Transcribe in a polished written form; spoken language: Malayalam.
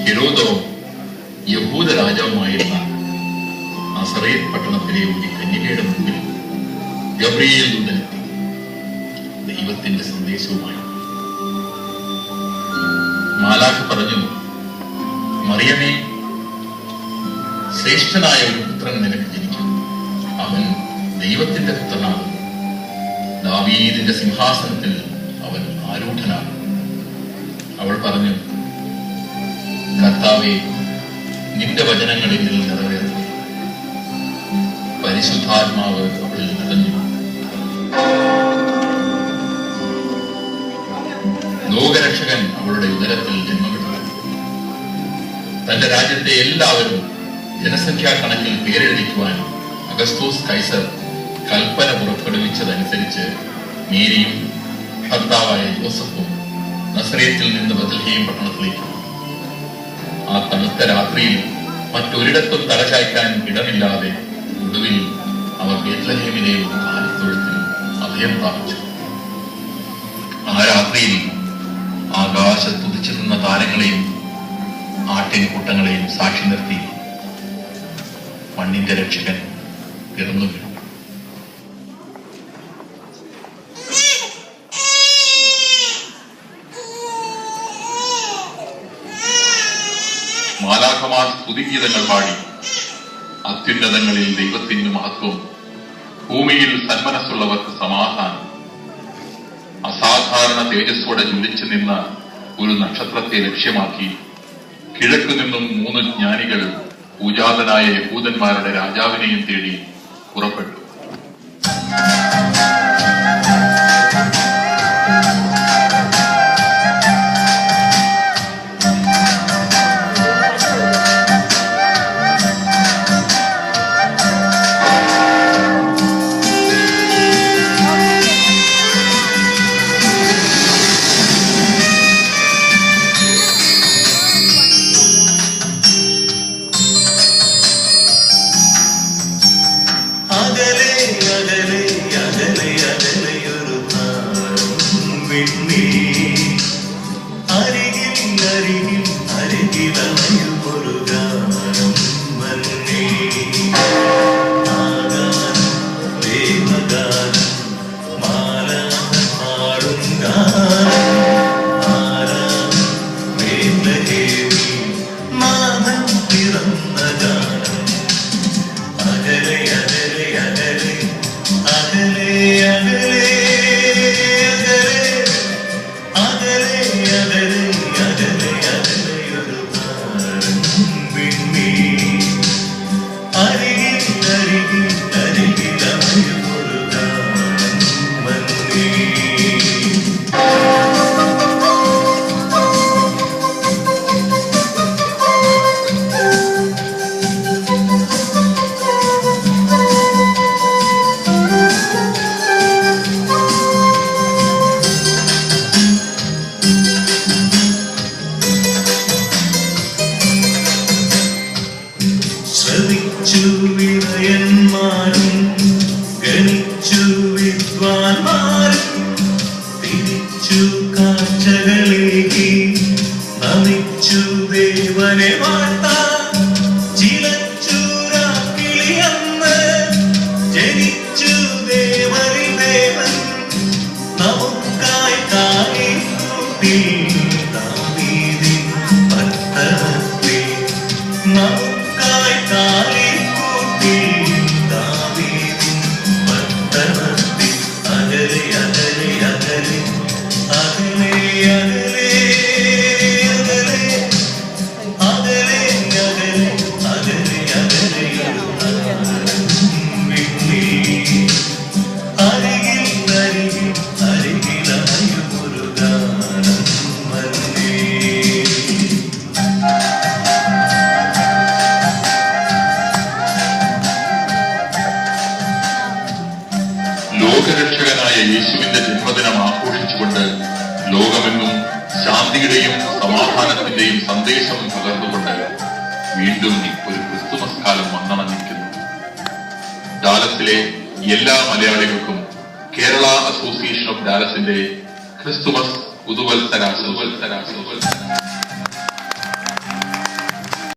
ഹെരോദോ യഹൂദ രാജാവുമായിരുന്ന നസറേത്ത് പട്ടണത്തിലെ ഒരു കന്യകയുടെ മുമ്പിൽ ഗബ്രിയേൽ ദൂതനെത്തി ദൈവത്തിന്റെ സന്ദേശവുമായി. മാലാഖ പറഞ്ഞു, മറിയമേ, ശ്രേഷ്ഠനായ ഒരു പുത്രൻ നിനക്ക് ജനിക്കും. അവൻ ദൈവത്തിന്റെ പുത്രനാകും. ദാവീദിന്റെ സിംഹാസനത്തിൽ അവൻ ആരൂഢനാകും. അവൾ പറഞ്ഞു, കർത്താവേ, നിന്റെ വചനങ്ങൾ എന്നിൽ നിറവേറുന്നു. പരിശുദ്ധാത്മാവ് അവളിൽ നിറഞ്ഞു. ലോകരക്ഷകൻ അവളുടെ ഉദരത്തിൽ ജന്മമെടുത്തു. തന്റെ രാജ്യത്തെ എല്ലാവരും ജനസംഖ്യാ കണക്കിൽ പേരെഴുതിക്കുവാൻ അഗസ്തോസ് കൈസർ കൽപ്പന പുറപ്പെടുവിച്ചതനുസരിച്ച് മേരിയും ഭർത്താവായ ജോസഫും നസറേത്തിൽ നിന്ന് ബത്ലഹേം പട്ടണത്തിലേക്ക്. ആ തണുത്ത രാത്രിയിൽ മറ്റൊരിടത്തും തലചായ്ക്കാൻ ഇടമില്ലാതെ ഒടുവിൽ അവർ ബത്ലഹേമിലെ ഒരു കാലിത്തൊഴുത്തിൽ അഭയം പ്രാപിച്ചു. ആ രാത്രിയിൽ ആകാശത്ത് ഉദിച്ചു നിന്ന താരങ്ങളെയും ആട്ടിൻകൂട്ടങ്ങളെയും സാക്ഷി നിർത്തി മണ്ണിന്റെ രക്ഷകൻ പിറന്നു വീണു. മാലാഖമാർ സ്തുതിഗീതങ്ങൾ പാടി, അത്യുന്നതങ്ങളിൽ ദൈവത്തിന് മഹത്വം, ഭൂമിയിൽ സന്മനസ്സുള്ളവർക്ക് സമാധാനം. അസാധാരണ തേജസ്സോടെ ജ്വലിച്ചു നിന്ന ഒരു നക്ഷത്രത്തെ ലക്ഷ്യമാക്കി കിഴക്കു നിന്നും 3 ജ്ഞാനികൾ പൂജാതനായ യഹൂദന്മാരുടെ രാജാവിനെയും തേടി പുറപ്പെട്ടു. ലോകരക്ഷകനായ യേശുവിന്റെ ജന്മദിനം ആഘോഷിച്ചുകൊണ്ട് ലോകമെങ്ങും ശാന്തിയുടെയും സമാധാനത്തിന്റെയും സന്ദേശം പകർന്നുകൊണ്ട് വീണ്ടും ഒരു ക്രിസ്തുമസ് കാലം വന്നണഞ്ഞിരിക്കുന്നു. ഡാലസിലെ എല്ലാ മലയാളികൾക്കും കേരള അസോസിയേഷൻ ഓഫ് ഡാലസിന്റെ ക്രിസ്തുമസ് പുതുവത്സരാശംസകൾ.